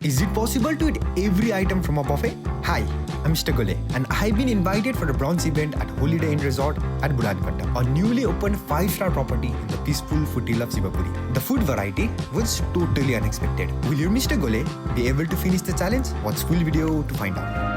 Is it possible to eat every item from a buffet? Hi, I'm Mr. Gole and I've been invited for a brunch event at Holiday Inn Resort at Budhanilkantha, a newly opened 5-star property in the peaceful foothills of Sivapuri. The food variety was totally unexpected. Will you, Mr. Gole, be able to finish the challenge? Watch full video to find out.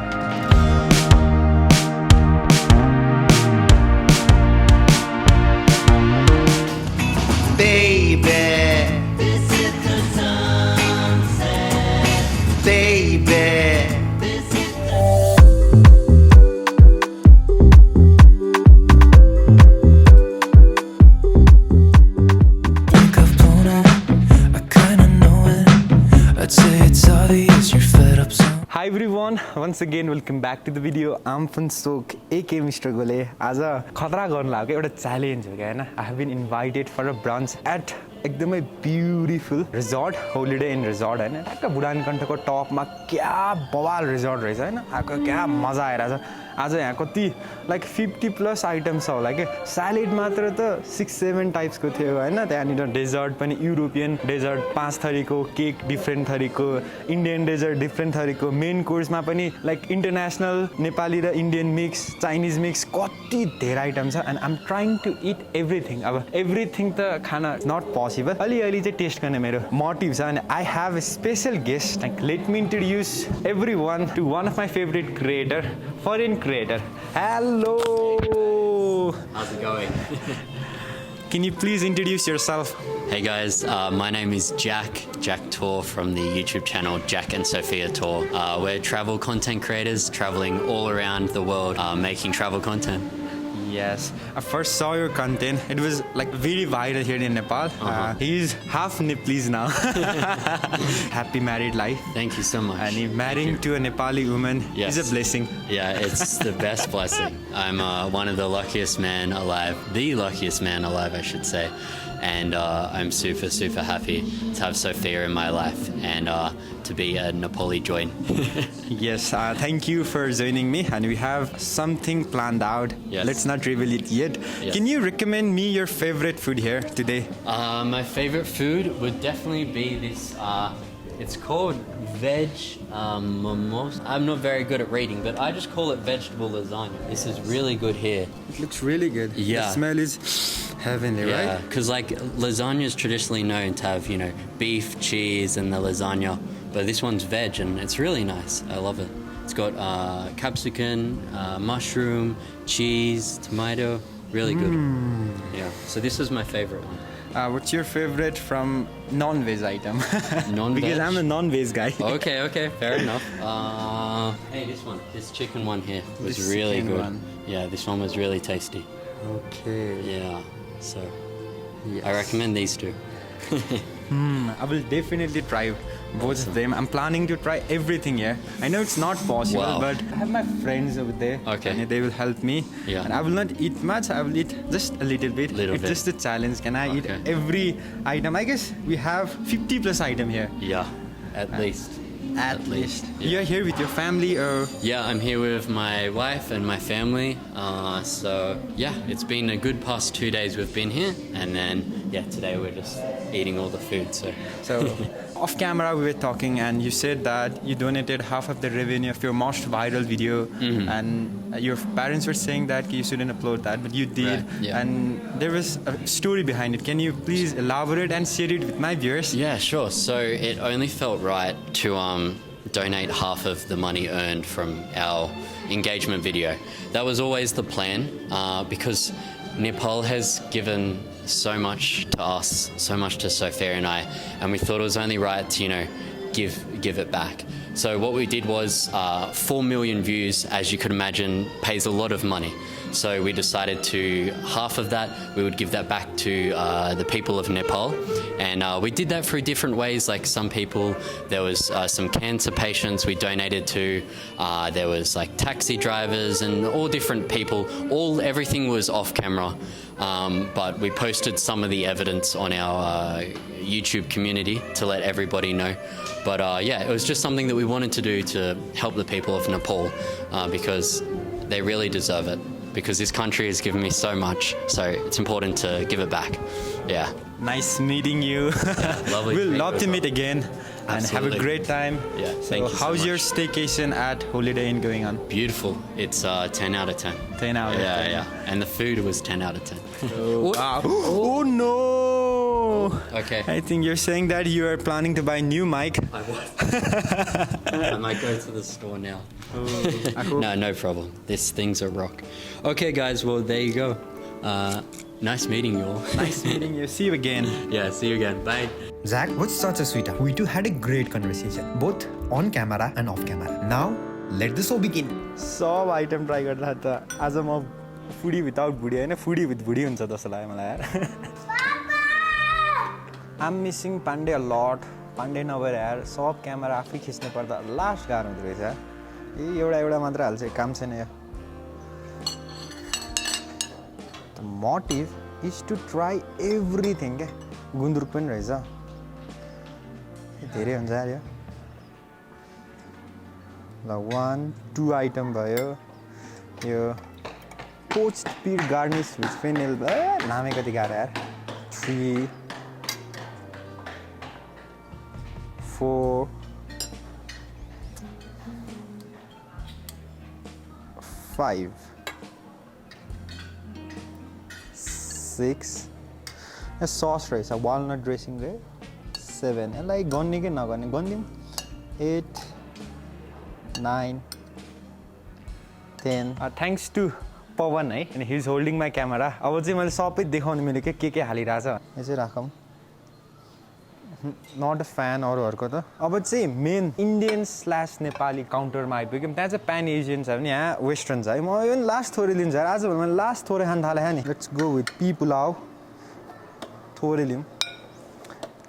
Hi everyone, once again welcome back to the video. I'm Fansok, aka Mr. Gole. आज खतरा गर्न लाग्यो एउटा challenge हो क्या हैन. I have been invited for a brunch at एकदमै beautiful resort holiday in resort हैन. टक्क बुढानकण्ठको टपमा क्या बवाल रिजोर्ट रहेछ हैन. आको क्या मजा आइरहेछ. आज यहाँ कति लाइक 50+ आइटम्स छ होला के. स्यालेड मात्र त 6-7 टाइप्सको थियो हैन. त्यहाँनिर डेजर्ट पनि युरोपियन डेजर्ट 5 थरीको, केक डिफ्रेन्ट थरीको, इन्डियन डेजर्ट डिफ्रेन्ट थरीको, मेन कोर्समा पनि लाइक इन्टरनेसनल नेपाली र इन्डियन मिक्स, चाइनिज मिक्स, कति धेरै आइटम छ. And I'm trying to eat everything. अब एभ्रिथिङ त खान नट पोसिबल. अलिअलि चाहिँ टेस्ट गर्ने मेरो मोटिभ छ. And I have a special guest. Like let me introduce everyone to one of my favourite creator, foreign creator. Hello. How's it going? Can you please introduce yourself? Hey guys, my name is Jack Tour from the YouTube channel Jack and Sophia Tour. We're travel content creators traveling all around the world making travel content. Yes, I first saw your content. It was like very viral here in Nepal. He's half Nepalese now. Happy married life. Thank you so much. And marrying to a Nepali woman is a blessing. Yeah, it's the best blessing. I'm one of the luckiest men alive. The luckiest man alive, I should say. And I'm super happy to have Sophia in my life and to be a Nepali join. Yes, thank you for joining me, and we have something planned out. Yes. Let's not reveal it yet. Yes. Can you recommend me your favorite food here today? My favorite food would definitely be this. It's called veg momos. I'm not very good at reading, but I just call it vegetable lasagna. This is really good here. It looks really good. Yeah. The smell is heavenly, right? Yeah, because like lasagna is traditionally known to have, you know, beef, cheese, and the lasagna. But this one's veg, and it's really nice. I love it. It's got capsicum, mushroom, cheese, tomato. Really good. Yeah. So this is my favorite one. What's your favorite from non-veg item? Non-veg? Because I'm a non-veg guy. Okay, fair enough. Hey, this chicken one here was This really chicken good. one. Yeah, this one was really tasty. Okay. Yeah, so Yes. I recommend these two. I will definitely try both of them. I'm planning to try everything here. I know it's not possible, Wow. but I have my friends over there. Okay. And they will help me. Yeah. And I will not eat much. I will eat just a little bit. It's bit. just a challenge. Can I eat Okay. every item? I guess we have 50+ item here. Yeah, at least. At least. Yeah. You're here with your family or? Yeah, I'm here with my wife and my family. So yeah, it's been a good past 2 days we've been here, and then today we're just eating all the food. So off camera we were talking, and you said that you donated half of the revenue of your most viral video, and your parents were saying that you shouldn't upload that, but you did. Right, yeah. And there was a story behind it. Can you please elaborate and share it with my viewers? Yeah, sure. So it only felt right to donate half of the money earned from our engagement video. That was always the plan, because Nepal has given so much to us, so much to Sophia and I, and we thought it was only right to, you know, give it back. So what we did was 4 million views, as you could imagine, pays a lot of money. So we decided to half of that we would give that back to the people of Nepal, and we did that through different ways. Like some people, there was some cancer patients we donated to. There was like taxi drivers and all different people. Everything was off camera, but we posted some of the evidence on our YouTube community to let everybody know. But it was just something that we wanted to do to help the people of Nepal, because they really deserve it. Because this country has given me so much, so it's important to give it back. Yeah. Nice meeting you. Lovely. We'll love to meet again. and have a Absolutely. great time. Yeah, thank you so How's your much. staycation at Holiday Inn going on? Beautiful. It's 10 out of 10. 10 out of 10. Yeah. And the food was 10 out of 10. Oh no! Okay. I think you're saying that you are planning to buy a new mic. I was. I might go to the store now. No problem. These things are rock. Okay, guys. Well, there you go. Nice meeting you all. Nice meeting you. See you again. Yeah, see you again. Bye. Zach was such a sweetheart. We two had a great conversation, both on camera and off camera. Now, let the show begin. Sub item try गर्दा त आज म foodie without भुडी होइन foodie with भुडी हुन्छ जस्तो लाग्यो मलाई यार I'm missing Pandey a lot Pandey नभएर यार सब क्यामेरा आफै खिच्नु पर्दा लास्ट गाह्रो हुँदो रहेछ ए एउटा मात्र हाल्छ काम छैन यो the motive is to try everything क्या गुन्द्रुक पनि रहेछ धेरै हुन्छ यार यो ल 1 2 आइटम भयो यो पोच्ड पिड गार्निस विथ फेनेल नामै कति गाह्रो यार 3 4 5 6 सस रहेछ वालनट ड्रेसिङ रे 7 यसलाई गन्ने कि नगर्ने गनिदिउँ 8 9 10 थ्याङ्क्स टु पवन है अनि he is holding my camera अब चाहिँ मैले सबै देखाउनु मिल्यो के हालिरहेछ यो चाहिँ राखौँ नट अ फ्यान अरूहरूको त अब चाहिँ मेन इन्डियन / नेपाली काउन्टरमा आइपुग्यौँ त्यहाँ चाहिँ प्यान एसियन छ भने यहाँ वेस्टर्न छ है म इभन लास्ट थोरै लिन्छ आज मैले लास्ट थोरै खान थालेँ नि let's go with pea pulao थोरै लिउँ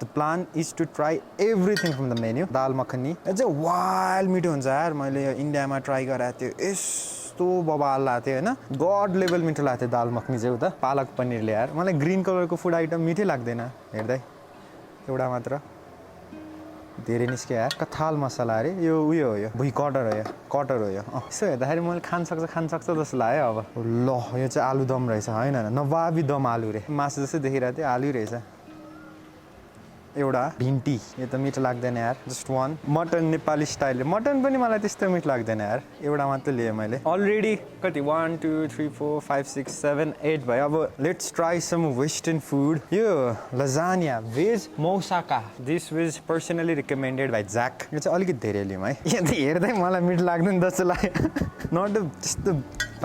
the plan is to try everything from the menu dal makhani यो चाहिँ वाइल्ड मिठो हुन्छ यार मैले यो इन्डियामा ट्राई गराएको थियो यस्तो बबाल लाग्थ्यो होइन गड लेभल मिठो लाग्थ्यो दाल मखनी चाहिँ उता पालक पनिरले यार मलाई ग्रिन कलरको फुड आइटम मिठै लाग्दैन हेर्दै एउटा मात्र धेरै निस्क्यो यार कथाल मसला अरे यो उयो हो यो भुइँ कटर हो यो यसो हेर्दाखेरि मैले खान सक्छ जस्तो लाग्यो अब ल यो चाहिँ आलु दम रहेछ होइन नवाबी दम आलु रे मासु जस्तै देखिरहेको थियो आलु रहेछ एउटा भिन्टी यो त मिठो लाग्दैन यार जस्ट 1 मटन नेपाली स्टाइलले मटन पनि मलाई त्यस्तो मिठो लाग्दैन यार एउटा मात्र लिएँ मैले अलरेडी कति 1 2 3 4 5 6 7 8 भयो अब let's try some western food यो lasagna veg moussaka this was personally recommended by Jack यो चाहिँ अलिकति धेरै लिउँ है यो त हेर्दै मलाई मिठो लाग्दैन जस्तो लाग्यो नट त्यस्तो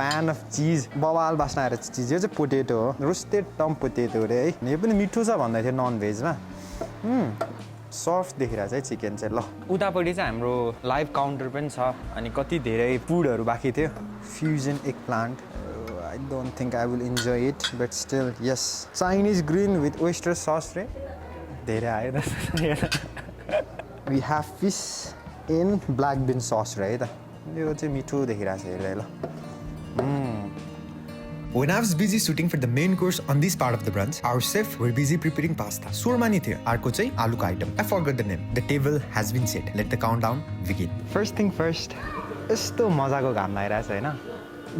प्यान अफ चिज बवाल बास्न आएर चिज यो चाहिँ पोटेटो हो रोस्टेड टम पोटेटो रे है यो पनि मिठो छ भन्दै थियो नन भेजमा सफ्ट देखिरहेको छ है चिकन चाहिँ ल उतापट्टि चाहिँ हाम्रो लाइभ काउन्टर पनि छ अनि कति धेरै फुडहरू बाँकी थियो fusion egg plant I don't think I will enjoy it but still yes Chinese green with oyster sauce रे धेरै आयो we have fish in black bean sauce रे है त यो चाहिँ मिठो देखिरहेको छ हेर्दै ल When I was busy shooting for the main course on this part of the brunch, our chef were busy preparing pasta. Surma ni थियो. अर्को चाहिँ आलुको item. I forgot the name. The table has been set. Let the countdown begin. First thing first यस्तो मजाको घाम लागिरहेछ होइन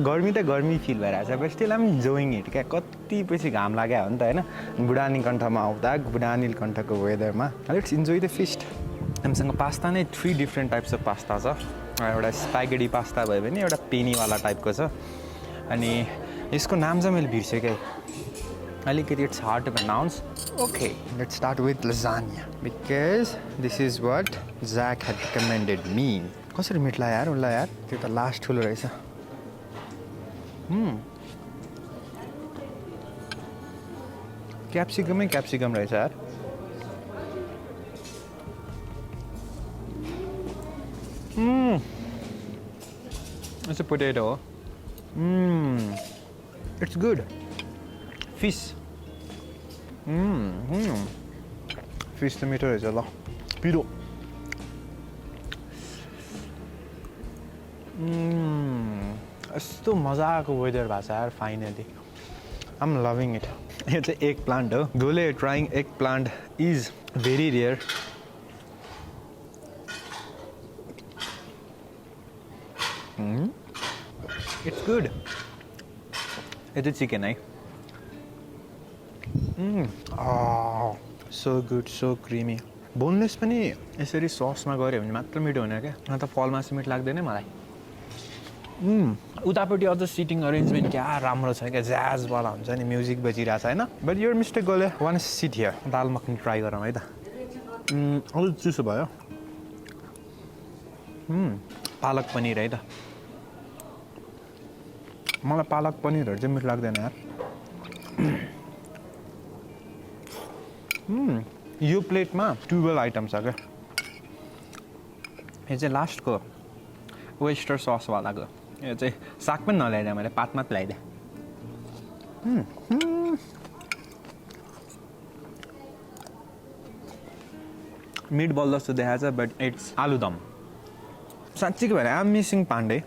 गर्मी त गर्मी फिल भइरहेछ but still I'm enjoying it क्या कति पछि घाम लाग्यो हो नि त होइन बुढानीकण्ठमा आउँदा बुढानीलकण्ठको वेदरमा लेट्स इन्जोय द फिस्ट हामीसँग पास्ता नै 3 डिफ्रेन्ट टाइप्स अफ पास्ता छ एउटा स्पागेटी पास्ता भयो भने एउटा पेनीवाला टाइपको छ अनि यसको नाम चाहिँ मैले बिर्सेँ क्या अलिकति it's hard to pronounce okay let's start with lasagna because this is what Jack had recommended me कसरी मिठला यार उसलाई यार त्यो त लास्ट ठुलो रहेछ क्याप्सिकमै क्याप्सिकम रहेछ यार यो चाहिँ पोटेटो हो It's good. Fish. Fish त मिठो रहेछ ल पिरो यस्तो मजाको वेदर भएको छ यार फाइनली आम लभिङ इट यो चाहिँ एग प्लान्ट हो गोले trying eggplant is very rare it's good यो चाहिँ चिकन है so good, so creamy boneless पनि यसरी ससमा गऱ्यो भने मात्र मिठो हुने क्या अन्त फलमा चाहिँ मिठो लाग्दैन मलाई उतापट्टि अझ सिटिङ अरेन्जमेन्ट क्या राम्रो छ क्या ज्याजवाला हुन्छ नि म्युजिक बजिरहेको छ होइन बट यो mistake Gole one sit here दाल मखनी ट्राई गरौँ है त अलिक चिसो भयो पालक पनिर है त मलाई पालक पनिरहरू चाहिँ मिठो लाग्दैन यार यो प्लेटमा 12 आइटम छ क्या यो चाहिँ लास्टको वेस्टर ससवालाको यो चाहिँ साग पनि नल्याइदिएँ मैले पात मात्र ल्याइदिएँ मिट बल जस्तो देखाएको छ बट इट्स आलुदम साँच्चीको भएर I'm missing Pandey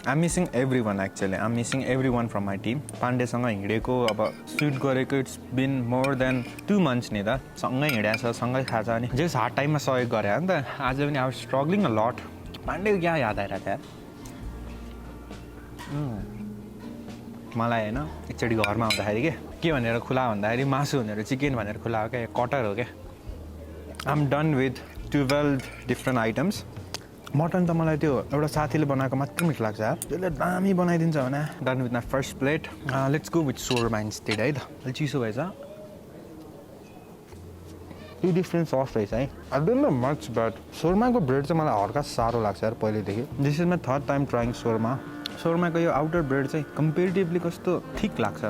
I'm missing everyone actually I'm missing everyone from my team पाण्डेसँग हिँडेको अब सुट गरेको it's been more than 2 months नि त सँगै हिँडेको छ सँगै खाएको छ अनि जस हार्ड टाइममा सहयोग गरे नि त आज पनि अब स्ट्रगलिङ अ लट पाण्डेको क्या याद आइरहेको थियो मलाई होइन एकचोटि घरमा आउँदाखेरि के भनेर खुला भन्दाखेरि मासु भनेर चिकन भनेर खुला हो क्या कटर हो क्या I am done with 12 different items mutton त मलाई त्यो एउटा साथीले बनाएको मात्र मिठो लाग्छ यार त्यसले दामी बनाइदिन्छ भने done with my first plate let's go with shawarma instead है त अलिक चिसो भएछ 2 डिफ्रेन्ट सस रहेछ है I don't know much but सोर्माको ब्रेड चाहिँ मलाई हल्का साह्रो लाग्छ यार पहिलेदेखि this is my third time trying सोर्माको यो आउटर ब्रेड चाहिँ कम्पेरिटिभली कस्तो ठिक लाग्छ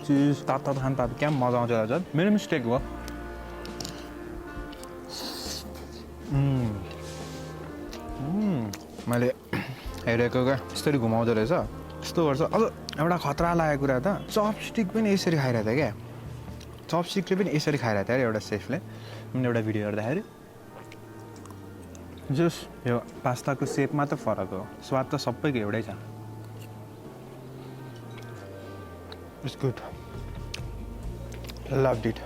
चिज तातो खान तातो क्या मजा आउँछ हजुर मेरो मिस्टेक हो मैले हेरेको क्या यस्तरी घुमाउँदो रहेछ यस्तो गर्छ अझ एउटा खतरा लागेको कुरा त चपस्टिक पनि यसरी खाइरहेको थियो क्या चपस्टिकले पनि यसरी खाइरहेको थियो अरे एउटा सेफले एउटा भिडियो हेर्दाखेरि जस यो पास्ताको सेप मात्र फरक हो स्वाद त सबैको एउटै छ It's good. I loved it.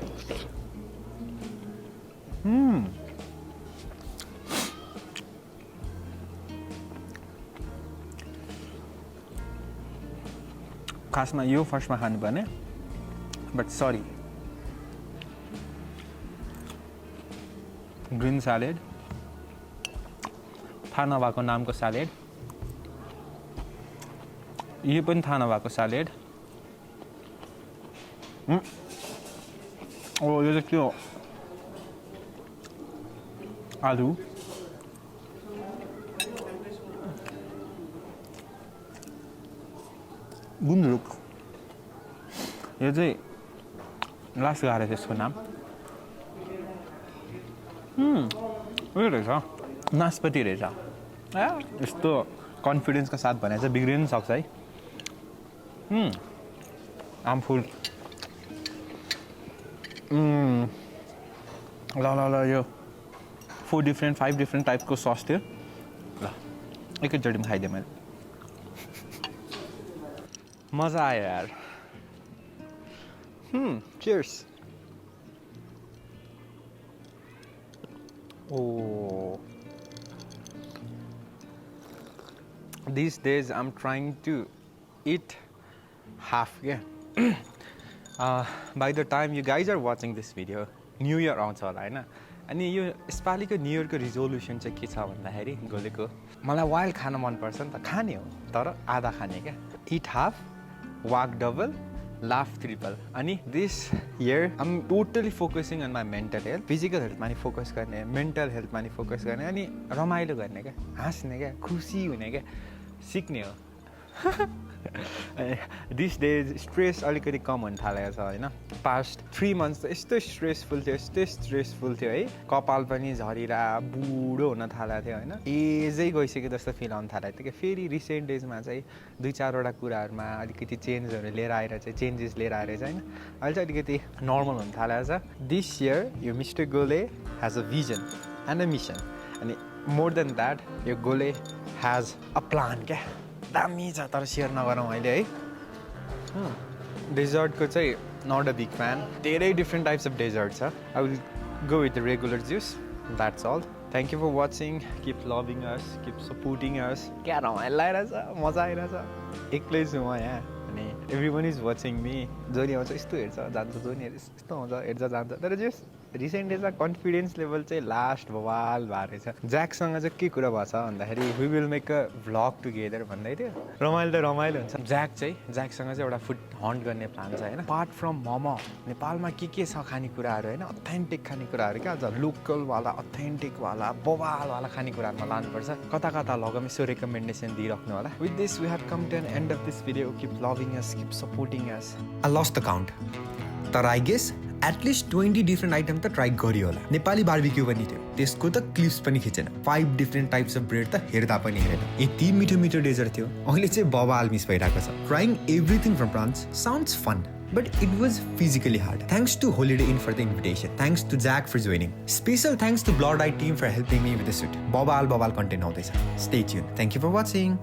खासमा यो फर्स्टमा खानुपर्ने बट सरी ग्रिन स्यालेड थाहा नभएको नामको स्यालेड यो पनि थाहा नभएको स्यालेड यो चाहिँ के हो आलु गुन्द्रुक यो चाहिँ लास्ट गाह्रो छ यसको नाम उयो रहेछ नास्पति रहेछ यस्तो कन्फिडेन्सको साथ भने चाहिँ बिग्रिनु सक्छ है आम फुल ल यो 5 डिफ्रेन्ट टाइपको सस थियो ल एकैचोटिमा खाइदिएँ मैले मजा आयो यार cheers These days I'm trying to eat half by the time you guys are watching this video new year आउँछ होला होइन अनि यो यसपालिको न्यू इयरको रिजोल्युसन चाहिँ के छ भन्दाखेरि गोलेको मलाई वाइल्ड खान मनपर्छ नि त खाने हो तर आधा खाने क्या eat half walk double laugh triple अनि this year I am totally focusing on my mental health physical हेल्थमा नि फोकस गर्ने मेन्टल हेल्थमा नि फोकस गर्ने अनि रमाइलो गर्ने क्या हाँस्ने क्या खुसी हुने क्या सिक्ने हो दिस डेज स्ट्रेस अलिकति कम हुन थालेको छ होइन पास्ट 3 months त यस्तो स्ट्रेसफुल थियो है कपाल पनि झरिरा बुढो हुन थालेको थियो होइन एजै गइसक्यो जस्तो फिल आउन थालेको थियो कि फेरि रिसेन्ट डेजमा चाहिँ 2-4वटा कुराहरूमा अलिकति चेन्जेस लिएर आएर चाहिँ होइन अहिले चाहिँ अलिकति नर्मल हुन थालेको छ दिस इयर यो mister Gole has a vision and a mission अनि मोर देन द्याट यो गोले हेज अ प्लान क्या दामी छ तर सेयर नगरौँ अहिले है डेजर्टको चाहिँ नट अ बिग फ्यान धेरै डिफ्रेन्ट टाइप्स अफ डेजर्ट छ I will go with the regular juice that's all thank you for watching keep loving us keep supporting us क्या रमाइलो लागिरहेछ मजा आइरहेछ एक्लै छु म यहाँ अनि एभ्रिवान इज वाचिङ मी जोनी आउँछ यस्तो हेर्छ जान्छ जोनी यस्तो आउँछ हेर्छ जान्छ तर जस रिसेन्ट डेजमा कन्फिडेन्स लेभल चाहिँ लास्ट बवाल भएर रहेछ ज्याकसँग चाहिँ के कुरा भएको छ भन्दाखेरि we will make a vlog together भन्दै थियो रमाइलो त रमाइलो हुन्छ ज्याकसँग चाहिँ एउटा फुड हन्ट गर्ने प्लान छ होइन अपार्ट फ्रम मोमो नेपालमा के छ खानेकुराहरू होइन अथेन्टिक खानेकुराहरू क्या अझ लोकलवाला अथेन्टिकवाला बवालवाला खानेकुराहरूमा लानुपर्छ कता कता लगौँ यसो रेकमेन्डेसन दिइराख्नु होला with this we have come to an end of this video keep loving us keep supporting us I lost the count. तर I guess at least 20 different item त ट्राई गरियो होला नेपाली बार्बिक्यू पनि थियो त्यसको त क्लिप्स पनि खिचेन 5 डिफ्रेन्ट टाइप्स अफ ब्रेड त हेर्दा पनि हेरेन यति मिठो मिठो डेजर्ट थियो अहिले चाहिँ बवाल मिस भइरहेको छ trying everything from brunch sounds fun but it was physically hard. Thanks to Holiday Inn for the invitation. Thanks to Jack for joining. Special thanks to Blood Eye team for helping me with the suit. Bobal content आउँदैछ. Stay tuned. Thank you for watching.